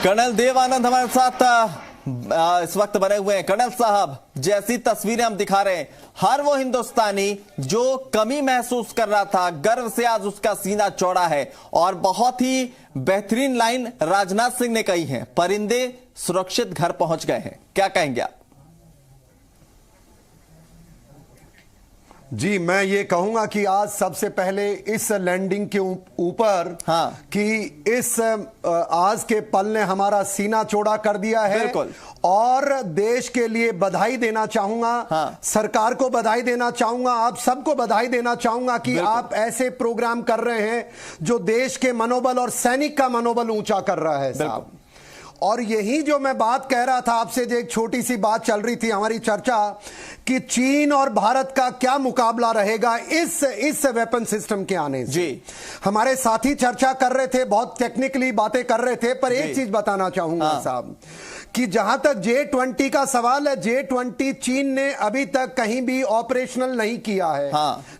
Colonel Dev Anand हमारे साथ इस वक्त बने हुए हैं। कर्नल साहब, जैसी तस्वीरें हम दिखा रहे हैं, हर वो हिंदुस्तानी जो कमी महसूस कर रहा था, गर्व से आज उसका सीना चौड़ा है। और बहुत ही बेहतरीन लाइन राजनाथ सिंह ने कही है, परिंदे सुरक्षित घर पहुंच गए हैं। क्या कहेंगे आप? जी, मैं ये कहूंगा कि आज सबसे पहले इस लैंडिंग के ऊपर कि इस आज के पल ने हमारा सीना चौड़ा कर दिया है। बिल्कुल। और देश के लिए बधाई देना चाहूंगा, सरकार को बधाई देना चाहूंगा, आप सबको बधाई देना चाहूंगा कि आप ऐसे प्रोग्राम कर रहे हैं जो देश के मनोबल और सैनिक का मनोबल ऊंचा कर रहा है साहब। और यही जो मैं बात कह रहा था आपसे, जो एक छोटी सी बात चल रही थी हमारी चर्चा कि चीन और भारत का क्या मुकाबला रहेगा इस वेपन सिस्टम के आने से। जी, हमारे साथी चर्चा कर रहे थे, बहुत टेक्निकली बातें कर रहे थे, पर एक चीज बताना चाहूंगा साहब कि जहां तक J-20 का सवाल है, J-20 चीन ने अभी तक कहीं भी ऑपरेशनल नहीं किया है।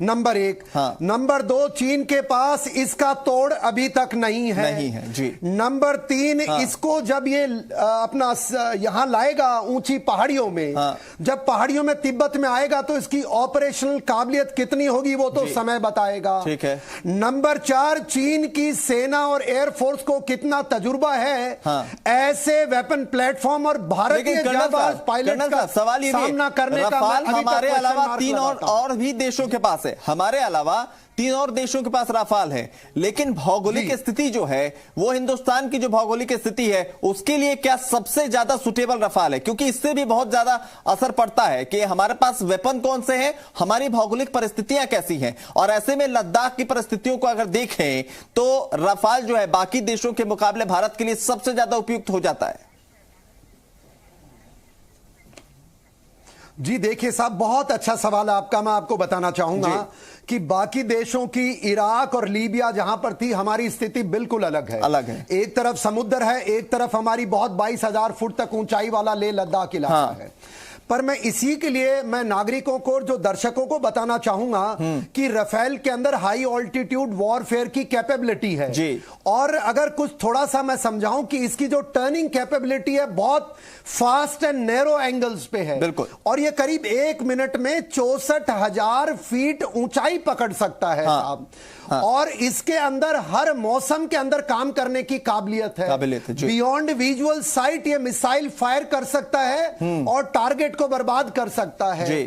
नंबर एक। नंबर दो, चीन के पास इसका तोड़ अभी तक नहीं है। जी। नंबर तीन, इसको जब ये अपना यहां लाएगा ऊंची पहाड़ियों में, जब पहाड़ियों में तिब्बत में आएगा तो इसकी ऑपरेशनल काबिलियत कितनी होगी वो तो समय बताएगा। ठीक है। नंबर चार, चीन की सेना और एयरफोर्स को कितना तजुर्बा है ऐसे वेपन प्लेटफॉर्म और भारतीय जाबाज पायलट का सवाल ये सामना करने का। रफाल हमारे अलावा तीन और भी देशों के पास है, हमारे अलावा 3 और देशों के पास राफाल है, लेकिन भौगोलिक स्थिति जो है वो हिंदुस्तान की जो भौगोलिक स्थिति है उसके लिए क्या सबसे ज्यादा सुटेबल राफाल है? क्योंकि इससे भी बहुत ज्यादा असर पड़ता है कि हमारे पास वेपन कौन से हैं, हमारी भौगोलिक परिस्थितियां कैसी हैं। और ऐसे में लद्दाख की परिस्थितियों को अगर देखें तो राफाल जो है बाकी देशों के मुकाबले भारत के लिए सबसे ज्यादा उपयुक्त हो जाता है। जी देखिए साहब, बहुत अच्छा सवाल है आपका। मैं आपको बताना चाहूंगा कि बाकी देशों की इराक और लीबिया जहां पर थी, हमारी स्थिति बिल्कुल अलग है। एक तरफ समुद्र है, एक तरफ हमारी बहुत 22,000 फुट तक ऊंचाई वाला लेह लद्दाख इलाका है। पर मैं इसी के लिए मैं नागरिकों को, जो दर्शकों को बताना चाहूंगा कि राफेल के अंदर हाई ऑल्टीट्यूड वॉरफेयर की कैपेबिलिटी है जी। और अगर कुछ थोड़ा सा मैं समझाऊं कि इसकी जो टर्निंग कैपेबिलिटी है बहुत फास्ट एंड नैरो एंगल्स पे है। बिल्कुल। और ये करीब 1 मिनट में 64,000 फीट ऊंचाई पकड़ सकता है साहब। और इसके अंदर हर मौसम के अंदर काम करने की काबिलियत है। बियॉन्ड विजुअल साइट ये मिसाइल फायर कर सकता है और टारगेट को बर्बाद कर सकता है।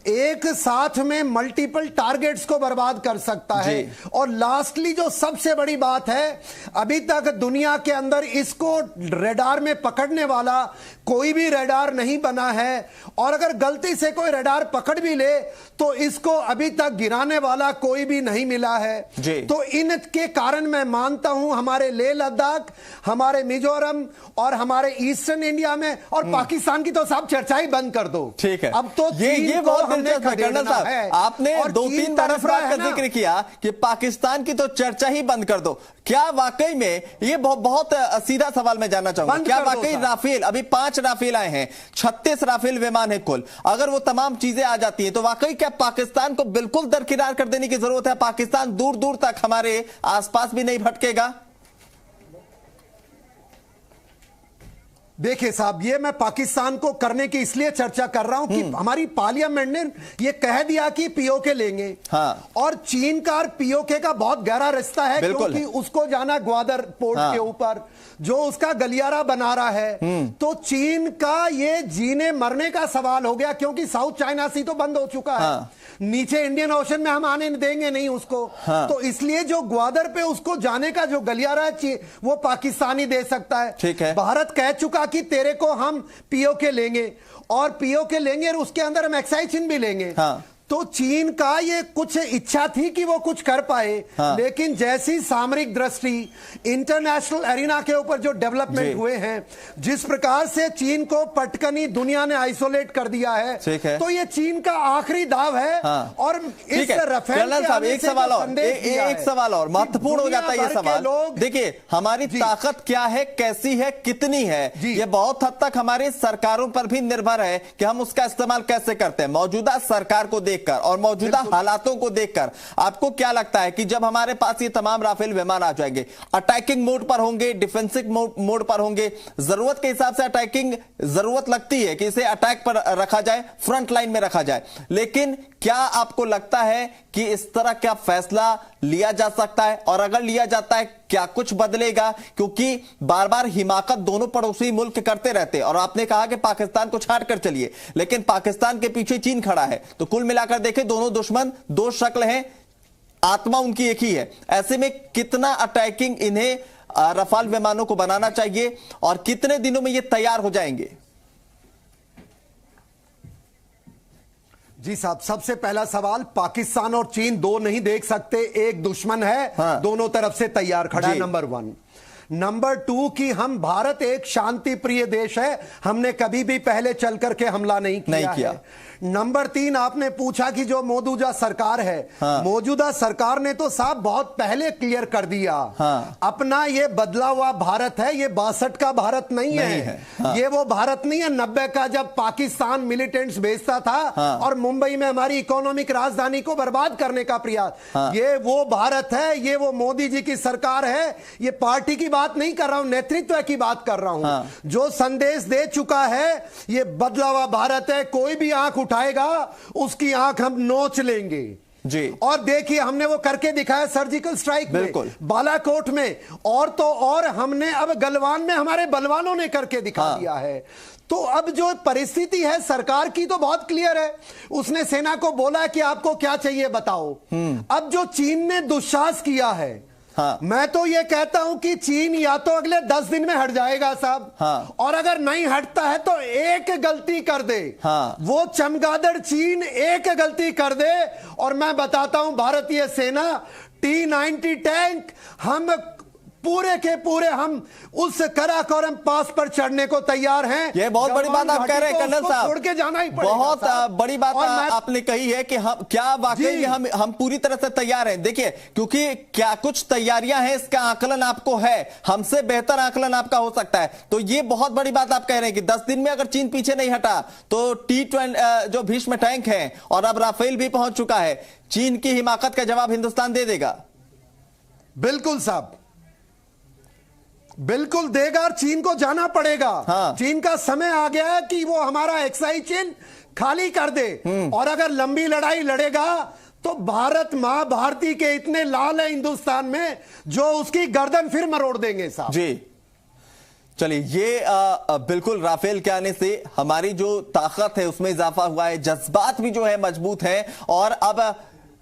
एक साथ में मल्टीपल टारगेट्स को बर्बाद कर सकता है। और लास्टली जो सबसे बड़ी बात है, अभी तक दुनिया के अंदर इसको रडार में पकड़ने वाला कोई भी रडार नहीं बना है। और अगर गलती से कोई रडार पकड़ भी ले तो इसको अभी तक गिराने वाला कोई भी नहीं मिला है। तो इनके कारण मैं मानता हूं हमारे लेह लद्दाख, हमारे मिजोरम और हमारे ईस्टर्न इंडिया में और पाकिस्तान की तो साहब चर्चा ही बंद कर दो। ठीक है। अब तो ये बहुत दिलचस्प है कर्नल साहब, आपने 2-3 बार इस बात का जिक्र किया कि पाकिस्तान की तो चर्चा ही बंद कर दो। क्या वाकई में, ये बहुत सीधा सवाल मैं जानना चाहूंगा, क्या वाकई राफेल, अभी 5 राफेल आए हैं, 36 राफेल विमान है कुल, अगर वो तमाम चीजें आ जाती हैं तो वाकई क्या पाकिस्तान को बिल्कुल दरकिनार कर देने की जरूरत है? पाकिस्तान दूर दूर तक हमारे आसपास भी नहीं भटकेगा? देखिए साहब, ये मैं पाकिस्तान को करने की इसलिए चर्चा कर रहा हूं कि हमारी पार्लियामेंट ने ये कह दिया कि पीओके लेंगे। और चीन का और पीओके का बहुत गहरा रिश्ता है, क्योंकि उसको जाना ग्वादर पोर्ट के ऊपर जो उसका गलियारा बना रहा है। तो चीन का ये जीने मरने का सवाल हो गया, क्योंकि साउथ चाइना सी तो बंद हो चुका है। नीचे इंडियन ओशन में हम आने देंगे नहीं उसको। तो इसलिए जो ग्वादर पे उसको जाने का जो गलियारा है वो पाकिस्तानी दे सकता है। ठीक है। भारत कह चुका कि तेरे को हम पीओके लेंगे और पीओके लेंगे और उसके अंदर हम एक्साइज चिन्ह भी लेंगे। तो चीन का ये कुछ इच्छा थी कि वो कुछ कर पाए, लेकिन जैसी सामरिक दृष्टि, इंटरनेशनल एरिना के ऊपर जो डेवलपमेंट हुए हैं, जिस प्रकार से चीन को पटकनी दुनिया ने आइसोलेट कर दिया है, तो ये चीन का आखिरी दाव है। और इस राफेल एक सवाल और महत्वपूर्ण हो जाता है ये सवाल। देखिए, हमारी ताकत क्या है, कैसी है, कितनी है, ये बहुत हद तक हमारी सरकारों पर भी निर्भर है कि हम उसका इस्तेमाल कैसे करते हैं। मौजूदा सरकार को देख देखकर और मौजूदा हालातों को देखकर आपको क्या लगता है कि जब हमारे पास ये तमाम राफेल विमान आ जाएंगे, अटैकिंग मोड पर होंगे, डिफेंसिव मोड पर होंगे, जरूरत के हिसाब से अटैकिंग जरूरत लगती है कि इसे अटैक पर रखा जाए, फ्रंट लाइन में रखा जाए, लेकिन क्या आपको लगता है कि इस तरह क्या फैसला लिया जा सकता है? और अगर लिया जाता है क्या कुछ बदलेगा? क्योंकि बार बार हिमाकत दोनों पड़ोसी मुल्क करते रहते हैं और आपने कहा कि पाकिस्तान को छाट कर चलिए, लेकिन पाकिस्तान के पीछे चीन खड़ा है, तो कुल मिलाकर देखें दोनों दुश्मन दो शक्ल हैं, आत्मा उनकी एक ही है। ऐसे में कितना अटैकिंग इन्हें रफाल विमानों को बनाना चाहिए और कितने दिनों में ये तैयार हो जाएंगे? जी साहब, सबसे पहला सवाल, पाकिस्तान और चीन दो नहीं देख सकते, एक दुश्मन है। हाँ। दोनों तरफ से तैयार खड़ा है, नंबर 1। नंबर 2 कि हम भारत एक शांति प्रिय देश है, हमने कभी भी पहले चल करके हमला नहीं किया है। नंबर 3 आपने पूछा कि जो मौजूदा सरकार है, हाँ। मौजूदा सरकार ने तो साहब बहुत पहले क्लियर कर दिया, हाँ। अपना ये बदला हुआ भारत है, ये 62 का भारत नहीं है। हाँ। ये वो भारत नहीं है 90 का, जब पाकिस्तान मिलिटेंट्स भेजता था, हाँ। और मुंबई में हमारी इकोनॉमिक राजधानी को बर्बाद करने का प्रयास, हाँ। ये वो भारत है, ये वो मोदी जी की सरकार है। ये पार्टी की बात नहीं कर रहा हूं, नेतृत्व की बात कर रहा हूं, हाँ। जो संदेश दे चुका है ये बदला हुआ भारत है, कोई भी आंख उठाएगा उसकी आंख हम नोच लेंगे जी। और देखिए हमने वो करके दिखाया सर्जिकल स्ट्राइक में, बालाकोट में, और तो और हमने अब गलवान में हमारे बलवानों ने करके दिखा दिया है। तो अब जो परिस्थिति है सरकार की तो बहुत क्लियर है, उसने सेना को बोला कि आपको क्या चाहिए बताओ। अब जो चीन ने दुस्साहस किया है, हाँ। मैं तो ये कहता हूं कि चीन या तो अगले 10 दिन में हट जाएगा साहब, हाँ। और अगर नहीं हटता है तो एक गलती कर दे, हाँ। वो चमगादड़ चीन एक गलती कर दे और मैं बताता हूं भारतीय सेना T-90 टैंक हम पूरे के पूरे हम उस कराकोरम पास पर चढ़ने को तैयार हैं। ये बहुत बड़ी बात आप कह रहे हैं कर्नल साहब, छोड़ के जाना ही पड़ेगा। बहुत बड़ी बात आपने कही है कि हम क्या वाकई में हम पूरी तरह से तैयार हैं। देखिए क्योंकि क्या कुछ तैयारियां हैं इसका आकलन आपको है, हमसे बेहतर आकलन आपका हो सकता है। तो ये बहुत बड़ी बात आप कह रहे हैं कि 10 दिन में अगर चीन पीछे नहीं हटा तो T-20 जो भीष्म टैंक है और अब राफेल भी पहुंच चुका है, चीन की हिमाकत का जवाब हिंदुस्तान दे देगा। बिल्कुल साहब, बिल्कुल देगा और चीन को जाना पड़ेगा। हाँ। चीन का समय आ गया है कि वो हमारा एक्साइज चीन खाली कर दे, और अगर लंबी लड़ाई लड़ेगा तो भारत मां भारती के इतने लाल है हिंदुस्तान में जो उसकी गर्दन फिर मरोड़ देंगे साहब जी। चलिए ये बिल्कुल राफेल के आने से हमारी जो ताकत है उसमें इजाफा हुआ है, जज्बात भी जो है मजबूत है, और अब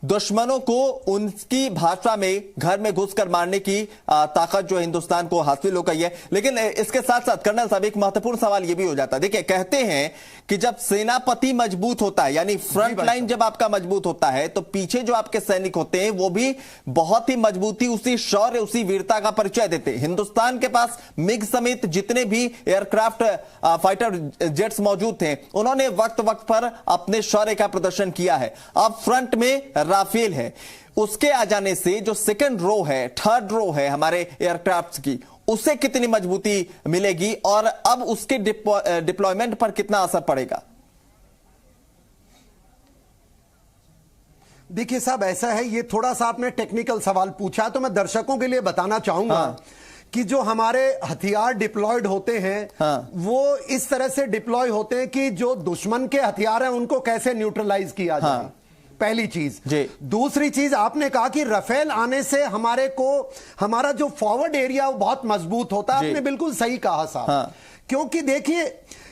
दुश्मनों को उनकी भाषा में घर में घुसकर मारने की ताकत जो हिंदुस्तान को हासिल हो गई है। लेकिन इसके साथ साथ कर्नल साहब एक महत्वपूर्ण सवाल यह भी हो जाता है। देखिए कहते हैं कि जब सेनापति मजबूत होता है, यानी फ्रंट लाइन जब आपका मजबूत होता है, तो पीछे जो आपके सैनिक होते हैं वो भी बहुत ही मजबूती, उसी शौर्य, उसी वीरता का परिचय देते हैं। हिंदुस्तान के पास मिग समेत जितने भी एयरक्राफ्ट फाइटर जेट्स मौजूद थे, उन्होंने वक्त वक्त पर अपने शौर्य का प्रदर्शन किया है। अब फ्रंट में राफेल है, उसके आ जाने से जो सेकंड रो है, थर्ड रो है हमारे एयरक्राफ्ट की, उससे कितनी मजबूती मिलेगी और अब उसके डिप्लॉयमेंट पर कितना असर पड़ेगा? देखिए साहब ऐसा है, ये थोड़ा सा आपने टेक्निकल सवाल पूछा तो मैं दर्शकों के लिए बताना चाहूंगा, हाँ। कि जो हमारे हथियार डिप्लॉयड होते हैं, हाँ। वो इस तरह से डिप्लॉय होते हैं कि जो दुश्मन के हथियार हैं उनको कैसे न्यूट्रलाइज किया जाए, हाँ। पहली चीज। दूसरी चीज आपने कहा कि राफेल आने से हमारे को हमारा जो फॉरवर्ड एरिया वो बहुत मजबूत होता है। आपने बिल्कुल सही कहा साहब, हाँ। क्योंकि देखिए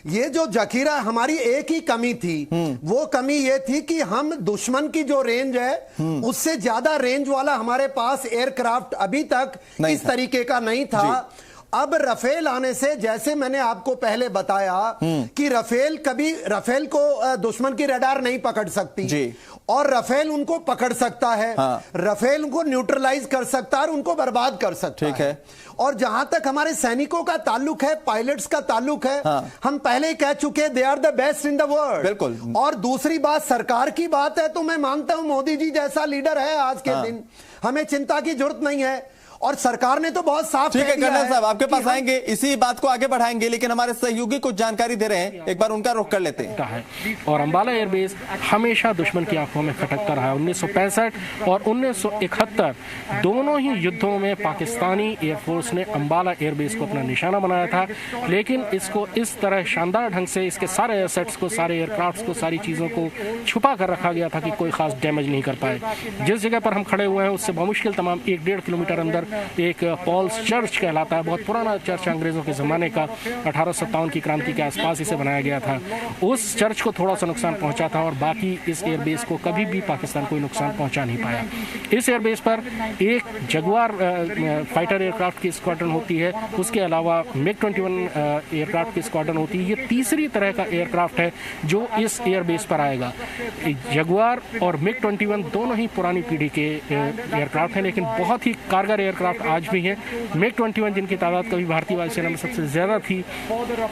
ये जो जखीरा हमारी एक ही कमी थी, वो कमी ये थी कि हम दुश्मन की जो रेंज है उससे ज्यादा रेंज वाला हमारे पास एयरक्राफ्ट अभी तक इस तरीके का नहीं था। अब राफेल आने से, जैसे मैंने आपको पहले बताया कि राफेल को दुश्मन की रडार नहीं पकड़ सकती जी। और राफेल उनको पकड़ सकता है, हाँ। राफेल उनको न्यूट्रलाइज कर सकता है और उनको बर्बाद कर सकता है। ठीक है। और जहां तक हमारे सैनिकों का ताल्लुक है, पायलट्स का ताल्लुक है, हाँ। हम पहले ही कह चुके they are the best in the world. बिल्कुल। और दूसरी बात सरकार की बात है तो मैं मानता हूं मोदी जी जैसा लीडर है आज के दिन, हमें चिंता की जरूरत नहीं है। और सरकार ने तो बहुत साफ ठीक है कर्नल साहब, आपके पास आएंगे, इसी बात को आगे बढ़ाएंगे, लेकिन हमारे सहयोगी कुछ जानकारी दे रहे हैं, एक बार उनका रुख कर लेते हैं। और अंबाला एयरबेस हमेशा दुश्मन की आंखों में खटकता रहा। 1965 और 1971 दोनों ही युद्धों में पाकिस्तानी एयरफोर्स ने अंबाला एयरबेस को अपना निशाना बनाया था, लेकिन इसको इस तरह शानदार ढंग से इसके सारे एसेट्स को, सारे एयरक्राफ्ट को, सारी चीज़ों को छुपा कर रखा गया था कि कोई खास डैमेज नहीं कर पाए। जिस जगह पर हम खड़े हुए हैं उससे बमुश्किल तमाम 1-1.5 किलोमीटर अंदर एक पॉल्स चर्च कहलाता है, बहुत पुराना चर्च, अंग्रेजों के ज़माने का, 1857 की क्रांति के आसपास इसे बनाया गया था। उस चर्च को थोड़ा सा नुकसान पहुंचा था और बाकी इस एयरबेस को कभी भी पाकिस्तान कोई नुकसान पहुंचा नहीं पाया। इस एयरबेस पर एक जगुआर फाइटर एयरक्राफ्ट की स्क्वाड्रन होती है, उसके अलावा MiG-21 एयरक्राफ्ट की स्क्वाड्रन होती है। ये तीसरी तरह का एयरक्राफ्ट है जो इस एयरबेस पर आएगा। जगुआर और MiG-21 दोनों ही पुरानी पीढ़ी के एयरक्राफ्ट हैं, लेकिन बहुत ही कारगर एयरक्राफ्ट आज भी हैं। MiG-21 जिनकी तादाद कभी भारतीय वायुसेना में सबसे ज़्यादा थी,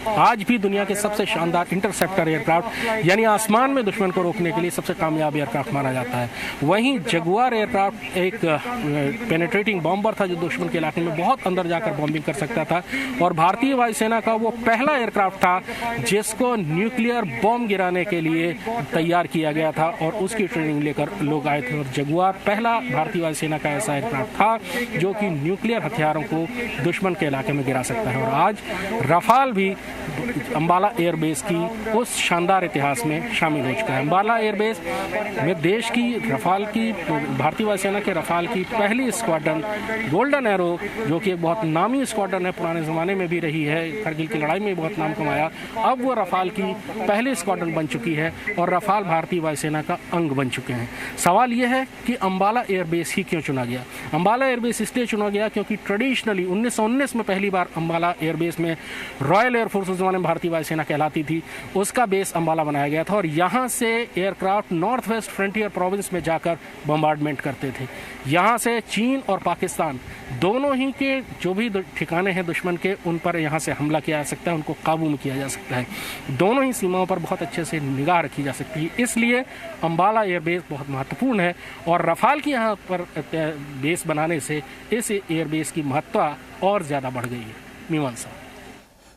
आज भी दुनिया के सबसे शानदार इंटरसेप्टर एयरक्राफ्ट, यानी आसमान में दुश्मन को रोकने के लिए सबसे कामयाब एयरक्राफ्ट माना जाता है। वहीं जगुआर एयरक्राफ्ट एक पेनेट्रेटिंग बॉम्बर था जो दुश्मन के इलाके में बहुत अंदर जाकर बॉम्बिंग कर सकता था, और भारतीय वायुसेना का वो पहला एयरक्राफ्ट था जिसको न्यूक्लियर बॉम्ब गिराने के लिए तैयार किया गया था और उसकी ट्रेनिंग लेकर लोग आए थे। और जगुआर पहला भारतीय वायुसेना का ऐसा एयरक्राफ्ट था जो कि न्यूक्लियर हथियारों को दुश्मन के इलाके में गिरा सकता है। और आज रफाल भी अंबाला एयरबेस की उस शानदार इतिहास में शामिल हो चुका है। अंबाला एयरबेस में देश की रफाल की, भारतीय वायुसेना के रफाल की पहली स्क्वाड्रन गोल्डन एरो, जो कि एक बहुत नामी स्क्वाड्रन है, पुराने ज़माने में भी रही है, करगिल की लड़ाई में बहुत नाम कमाया, अब वो रफाल की पहली स्क्वाड्रन बन चुकी है और रफाल भारतीय वायुसेना का अंग बन चुके हैं। सवाल यह है कि अंबाला एयरबेस ही क्यों चुना गया? अंबाला एयरबेस इसलिए चुना गया क्योंकि ट्रेडिशनली 1919 में पहली बार अंबाला एयरबेस में रॉयल एयरफोर्स उस ज़माने में भारतीय वायुसेना कहलाती थी, उसका बेस अंबाला बनाया गया था और यहाँ से aircraft north west frontier province में जाकर बम्बार्डमेंट करते थे। यहाँ से चीन और पाकिस्तान दोनों ही के जो भी ठिकाने हैं दुश्मन के, उन पर यहाँ से हमला किया जा सकता है, उनको काबू में किया जा सकता है। दोनों ही सीमाओं पर बहुत अच्छे से निगाह रखी जा सकती है, इसलिए अंबाला एयरबेस बहुत महत्वपूर्ण है। और रफाल की यहाँ पर बेस बनाने से इस एयरबेस की महत्ता और ज़्यादा बढ़ गई है। मीमांसा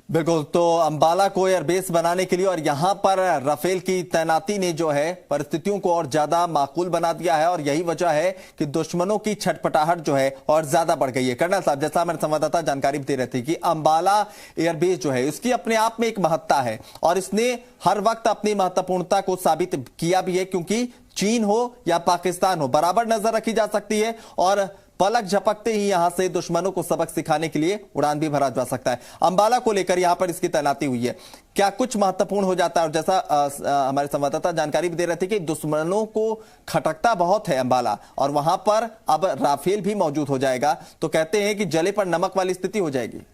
बिल्कुल, तो अंबाला को एयरबेस बनाने के लिए और यहां पर राफेल की तैनाती ने जो है परिस्थितियों को और ज्यादा माकूल बना दिया है और यही वजह है कि दुश्मनों की छटपटाहट जो है और ज्यादा बढ़ गई है। कर्नल साहब, जैसा हमारे संवाददाता जानकारी दे रहे थे कि अंबाला एयरबेस जो है इसकी अपने आप में एक महत्ता है और इसने हर वक्त अपनी महत्वपूर्णता को साबित किया भी है, क्योंकि चीन हो या पाकिस्तान हो बराबर नजर रखी जा सकती है और पलक झपकते ही यहां से दुश्मनों को सबक सिखाने के लिए उड़ान भी भरा जा सकता है। अंबाला को लेकर यहां पर इसकी तैनाती हुई है, क्या कुछ महत्वपूर्ण हो जाता है? और जैसा हमारे संवाददाता जानकारी भी दे रहे थे कि दुश्मनों को खटकता बहुत है अंबाला और वहां पर अब राफेल भी मौजूद हो जाएगा, तो कहते हैं कि जले पर नमक वाली स्थिति हो जाएगी।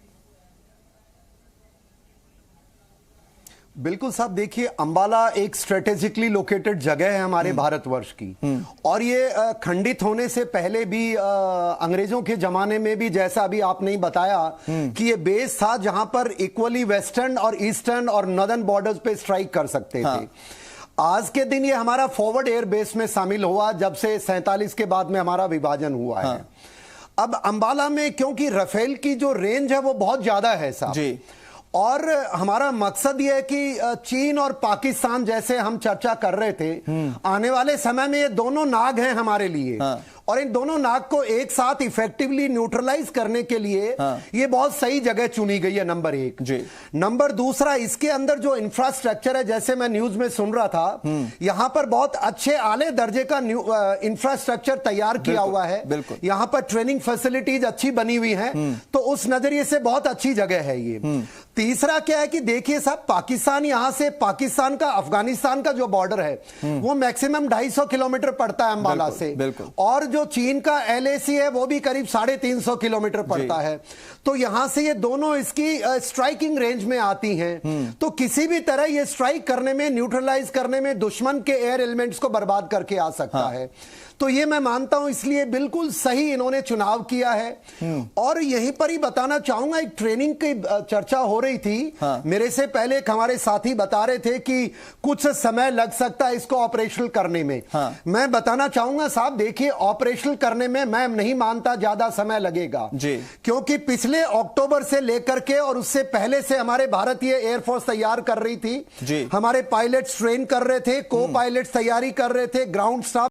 बिल्कुल साहब, देखिए अंबाला एक स्ट्रेटेजिकली लोकेटेड जगह है हमारे भारतवर्ष की, और ये खंडित होने से पहले भी अंग्रेजों के जमाने में भी, जैसा अभी आपने ही बताया कि ये बेस था जहां पर इक्वली वेस्टर्न और ईस्टर्न और नॉर्दर्न बॉर्डर्स पे स्ट्राइक कर सकते थे। आज के दिन ये हमारा फॉरवर्ड एयर बेस में शामिल हुआ जब से 47 के बाद में हमारा विभाजन हुआ है। अब अंबाला में क्योंकि राफेल की जो रेंज है वो बहुत ज्यादा है साहब जी, और हमारा मकसद यह है कि चीन और पाकिस्तान जैसे हम चर्चा कर रहे थे, आने वाले समय में ये दोनों नाग हैं हमारे लिए, और इन दोनों नाग को एक साथ इफेक्टिवली न्यूट्रलाइज करने के लिए ये बहुत सही जगह चुनी गई है, नंबर एक जी। नंबर दूसरा, इसके अंदर जो इंफ्रास्ट्रक्चर है, जैसे मैं न्यूज में सुन रहा था, यहां पर बहुत अच्छे आले दर्जे का इंफ्रास्ट्रक्चर तैयार किया हुआ है, यहां पर ट्रेनिंग फैसिलिटीज अच्छी बनी हुई है, तो उस नजरिए से बहुत अच्छी जगह है ये। तीसरा क्या है कि देखिए साहब, पाकिस्तान यहां से, पाकिस्तान का अफगानिस्तान का जो बॉर्डर है वो मैक्सिमम 250 किलोमीटर पड़ता है अंबाला से, और जो चीन का LAC है वो भी करीब 350 किलोमीटर पड़ता है। तो यहां से ये दोनों इसकी स्ट्राइकिंग रेंज में आती हैं, तो किसी भी तरह ये स्ट्राइक करने में, न्यूट्रलाइज करने में दुश्मन के एयर एलिमेंट्स को बर्बाद करके आ सकता है। तो ये मैं मानता हूं इसलिए बिल्कुल सही इन्होंने चुनाव किया है। और यहीं पर ही बताना चाहूंगा, एक ट्रेनिंग की चर्चा हो रही थी। मेरे से पहले एक हमारे साथी बता रहे थे कि कुछ समय लग सकता है इसको ऑपरेशनल करने में। मैं बताना चाहूंगा साहब, देखिए ऑपरेशनल करने में मैं नहीं मानता ज्यादा समय लगेगा जी। क्योंकि पिछले अक्टूबर से लेकर के और उससे पहले से हमारे भारतीय एयरफोर्स तैयार कर रही थी। जी। हमारे पायलट्स ट्रेन कर रहे थे, को पायलट्स तैयारी कर रहे थे, ग्राउंड स्टाफ